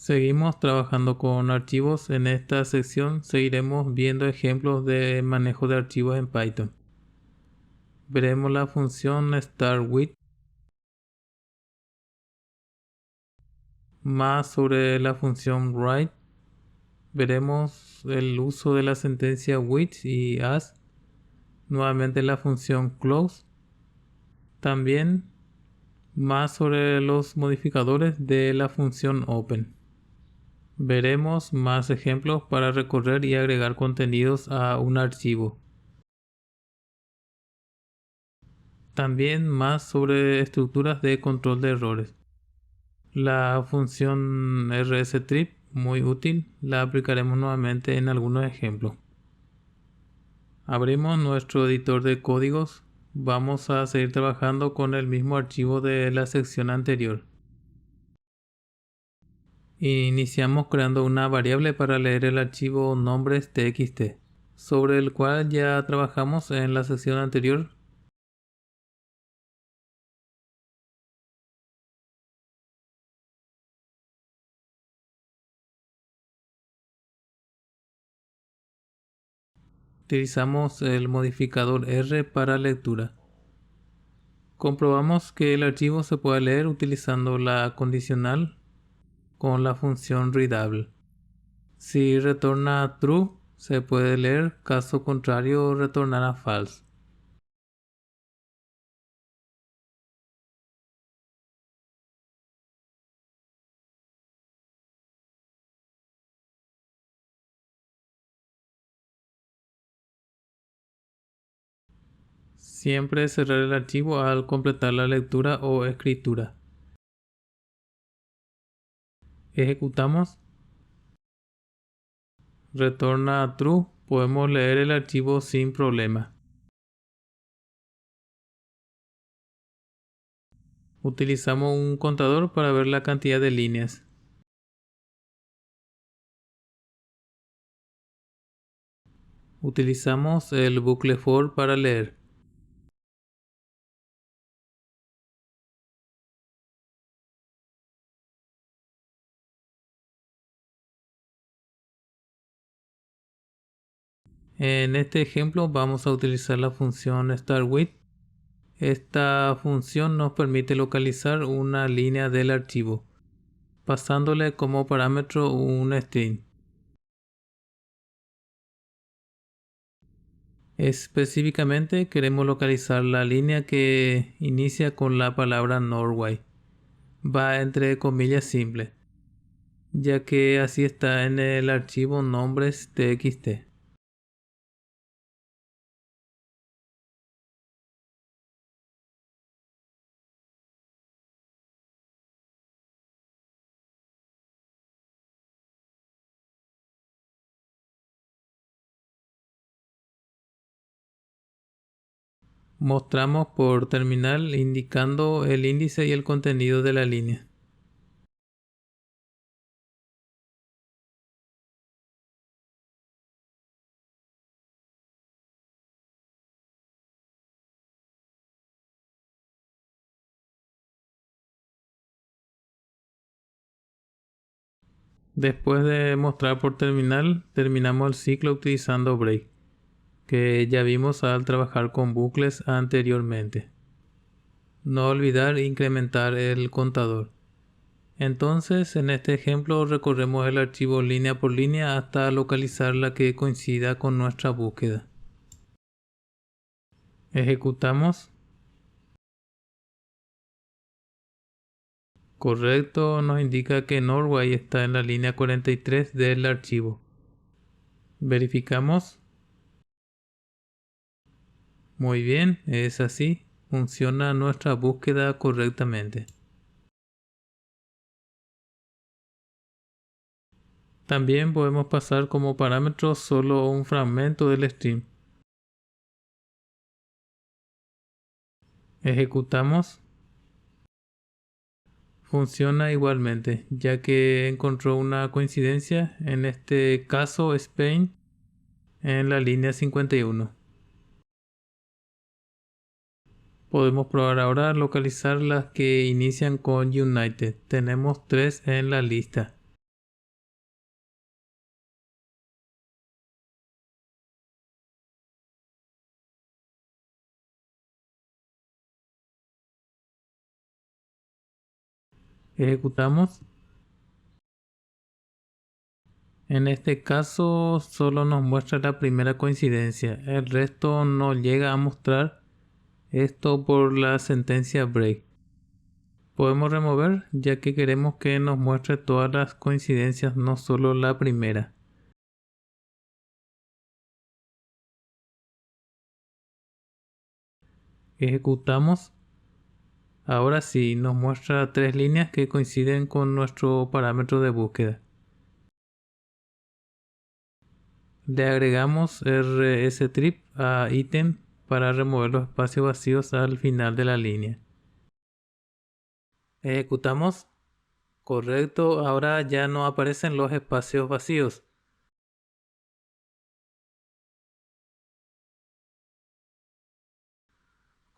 Seguimos trabajando con archivos. En esta sección seguiremos viendo ejemplos de manejo de archivos en Python. Veremos la función start_with, más sobre la función write. Veremos el uso de la sentencia with y as, nuevamente la función close. También más sobre los modificadores de la función open. Veremos más ejemplos para recorrer y agregar contenidos a un archivo. También más sobre estructuras de control de errores. La función rstrip, muy útil, la aplicaremos nuevamente en algunos ejemplos. Abrimos nuestro editor de códigos. Vamos a seguir trabajando con el mismo archivo de la sección anterior. Iniciamos creando una variable para leer el archivo nombres.txt, sobre el cual ya trabajamos en la sección anterior. Utilizamos el modificador R para lectura. Comprobamos que el archivo se puede leer utilizando la condicional con la función readable. Si retorna true, se puede leer; caso contrario, retornará false. Siempre cerrar el archivo al completar la lectura o escritura. Ejecutamos. Retorna true. Podemos leer el archivo sin problema. Utilizamos un contador para ver la cantidad de líneas. Utilizamos el bucle for para leer. En este ejemplo vamos a utilizar la función start_with. Esta función nos permite localizar una línea del archivo, pasándole como parámetro un string. Específicamente queremos localizar la línea que inicia con la palabra Norway. Va entre comillas simples, ya que así está en el archivo nombres.txt. Mostramos por terminal indicando el índice y el contenido de la línea. Después de mostrar por terminal, terminamos el ciclo utilizando break, que ya vimos al trabajar con bucles anteriormente. No olvidar incrementar el contador. Entonces, en este ejemplo recorremos el archivo línea por línea hasta localizar la que coincida con nuestra búsqueda. Ejecutamos. Correcto, nos indica que Norway está en la línea 43 del archivo. Verificamos. Muy bien, es así. Funciona nuestra búsqueda correctamente. También podemos pasar como parámetro solo un fragmento del string. Ejecutamos. Funciona igualmente, ya que encontró una coincidencia, en este caso Spain, en la línea 51. Podemos probar ahora localizar las que inician con United. Tenemos 3 en la lista. Ejecutamos. En este caso solo nos muestra la primera coincidencia, el resto no llega a mostrar, esto por la sentencia break. Podemos remover ya que queremos que nos muestre todas las coincidencias, no solo la primera. Ejecutamos. Ahora sí, nos muestra tres líneas que coinciden con nuestro parámetro de búsqueda. Le agregamos rstrip a ítem para remover los espacios vacíos al final de la línea. Ejecutamos. Correcto, ahora ya no aparecen los espacios vacíos.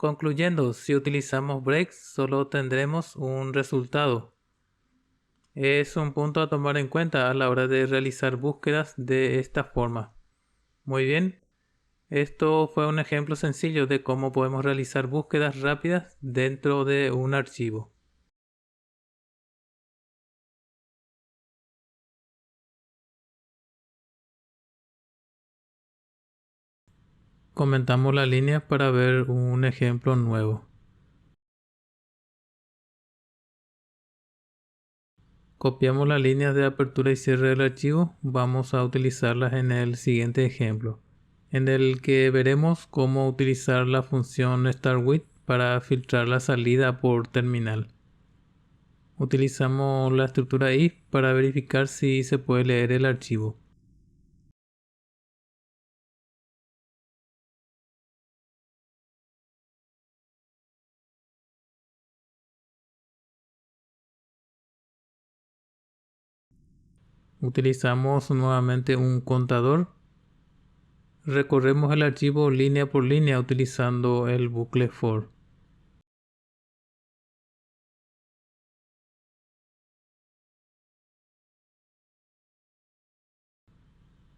Concluyendo, si utilizamos breaks solo tendremos un resultado. Es un punto a tomar en cuenta a la hora de realizar búsquedas de esta forma. Muy bien, esto fue un ejemplo sencillo de cómo podemos realizar búsquedas rápidas dentro de un archivo. Comentamos la línea para ver un ejemplo nuevo. Copiamos las líneas de apertura y cierre del archivo. Vamos a utilizarlas en el siguiente ejemplo, en el que veremos cómo utilizar la función startWith para filtrar la salida por terminal. Utilizamos la estructura if para verificar si se puede leer el archivo. Utilizamos nuevamente un contador. Recorremos el archivo línea por línea utilizando el bucle for.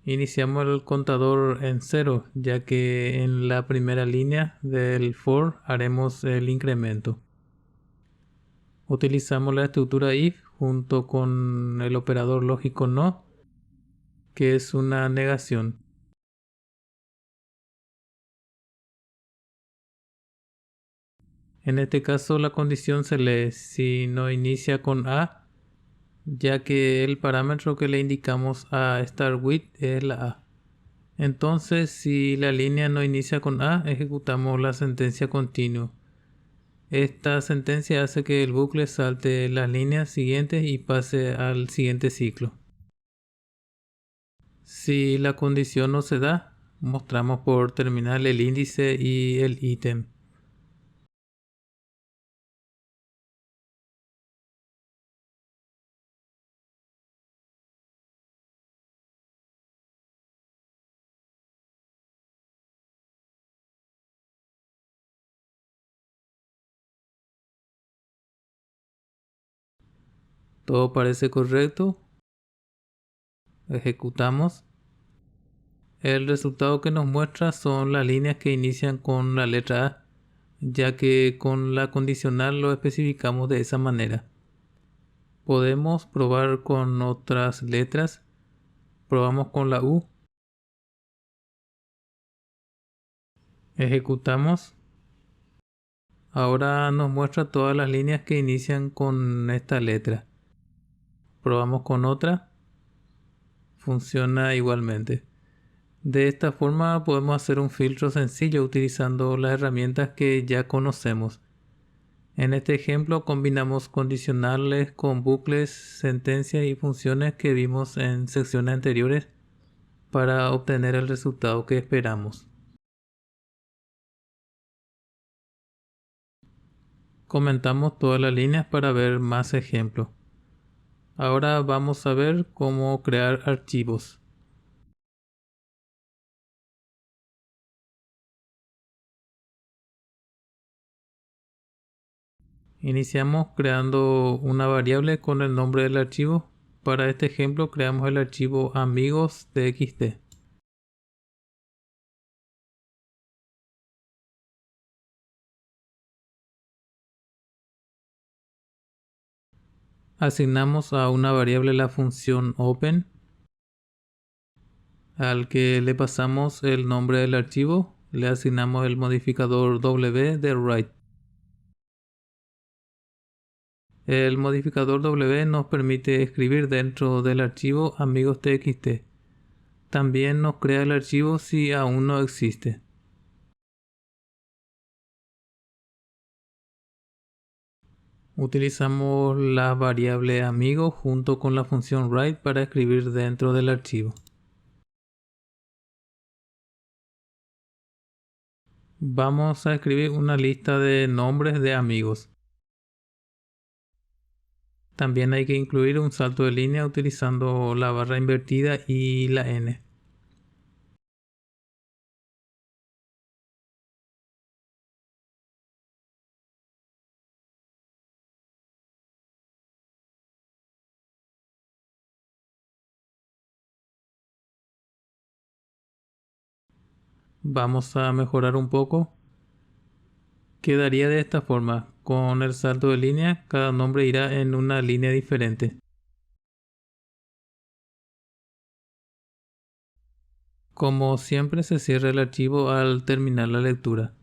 Iniciamos el contador en 0, ya que en la primera línea del for haremos el incremento. Utilizamos la estructura if junto con el operador lógico no, que es una negación. En este caso la condición se lee si no inicia con a, ya que el parámetro que le indicamos a startWith es la a. Entonces, si la línea no inicia con a, ejecutamos la sentencia continua. Esta sentencia hace que el bucle salte las líneas siguientes y pase al siguiente ciclo. Si la condición no se da, mostramos por terminal el índice y el ítem. Todo parece correcto. Ejecutamos. El resultado que nos muestra son las líneas que inician con la letra A, ya que con la condicional lo especificamos de esa manera. Podemos probar con otras letras. Probamos con la U. Ejecutamos. Ahora nos muestra todas las líneas que inician con esta letra. Probamos con otra. Funciona igualmente. De esta forma podemos hacer un filtro sencillo utilizando las herramientas que ya conocemos. En este ejemplo combinamos condicionales con bucles, sentencias y funciones que vimos en secciones anteriores para obtener el resultado que esperamos. Comentamos todas las líneas para ver más ejemplos. Ahora vamos a ver cómo crear archivos. Iniciamos creando una variable con el nombre del archivo. Para este ejemplo creamos el archivo amigos.txt. Asignamos a una variable la función open, al que le pasamos el nombre del archivo, le asignamos el modificador w de write. El modificador w nos permite escribir dentro del archivo amigos.txt. También nos crea el archivo si aún no existe. Utilizamos la variable amigo junto con la función write para escribir dentro del archivo. Vamos a escribir una lista de nombres de amigos. También hay que incluir un salto de línea utilizando la barra invertida y la N. Vamos a mejorar un poco. Quedaría de esta forma. Con el salto de línea, cada nombre irá en una línea diferente. Como siempre, se cierra el archivo al terminar la lectura.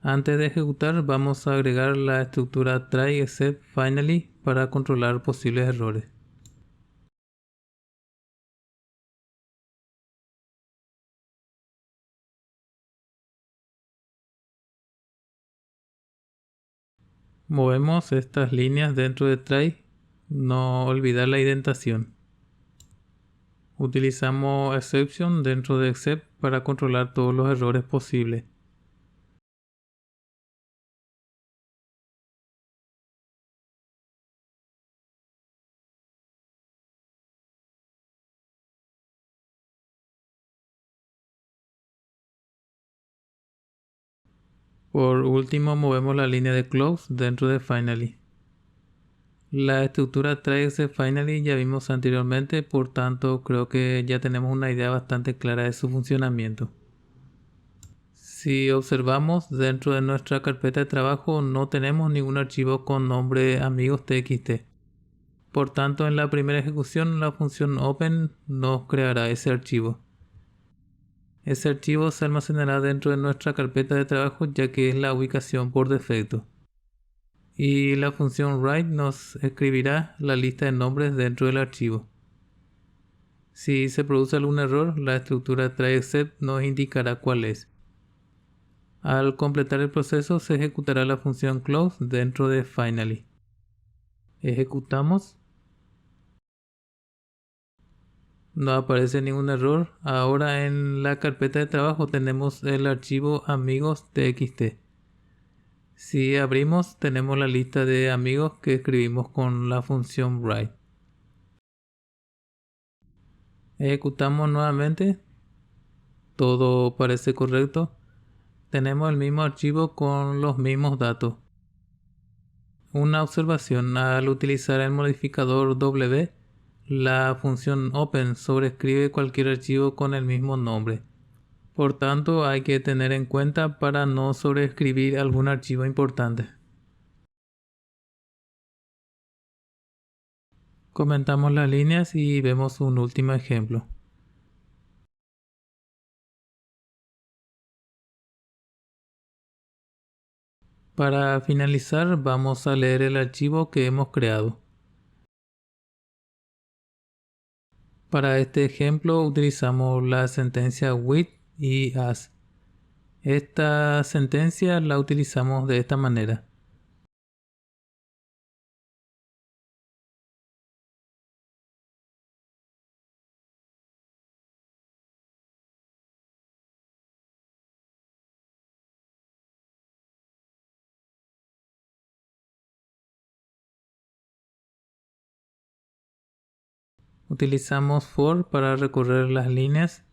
Antes de ejecutar, vamos a agregar la estructura try except finally para controlar posibles errores. Movemos estas líneas dentro de try, no olvidar la indentación. Utilizamos exception dentro de except para controlar todos los errores posibles. Por último, movemos la línea de close dentro de finally. La estructura try except finally ya vimos anteriormente, por tanto creo que ya tenemos una idea bastante clara de su funcionamiento. Si observamos, dentro de nuestra carpeta de trabajo no tenemos ningún archivo con nombre amigos.txt. Por tanto, en la primera ejecución la función open nos creará ese archivo. Ese archivo se almacenará dentro de nuestra carpeta de trabajo ya que es la ubicación por defecto. Y la función write nos escribirá la lista de nombres dentro del archivo. Si se produce algún error, la estructura try except nos indicará cuál es. Al completar el proceso se ejecutará la función close dentro de finally. Ejecutamos. No aparece ningún error. Ahora en la carpeta de trabajo tenemos el archivo amigos.txt. Si abrimos tenemos la lista de amigos que escribimos con la función write. Ejecutamos nuevamente. Todo parece correcto. Tenemos el mismo archivo con los mismos datos. Una observación: al utilizar el modificador w, la función open sobreescribe cualquier archivo con el mismo nombre. Por tanto, hay que tener en cuenta para no sobreescribir algún archivo importante. Comentamos las líneas y vemos un último ejemplo. Para finalizar, vamos a leer el archivo que hemos creado. Para este ejemplo utilizamos la sentencia with y as. Esta sentencia la utilizamos de esta manera. Utilizamos for para recorrer las líneas.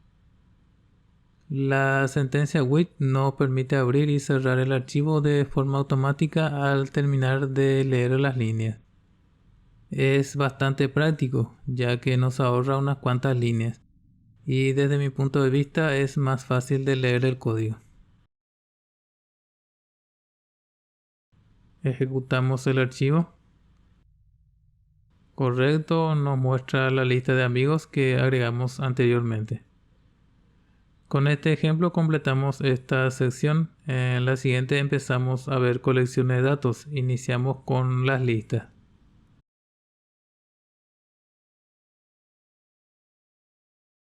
La sentencia with nos permite abrir y cerrar el archivo de forma automática al terminar de leer las líneas. Es bastante práctico, ya que nos ahorra unas cuantas líneas, y desde mi punto de vista es más fácil de leer el código. Ejecutamos el archivo. Correcto, nos muestra la lista de amigos que agregamos anteriormente. Con este ejemplo completamos esta sección. En la siguiente empezamos a ver colecciones de datos. Iniciamos con las listas.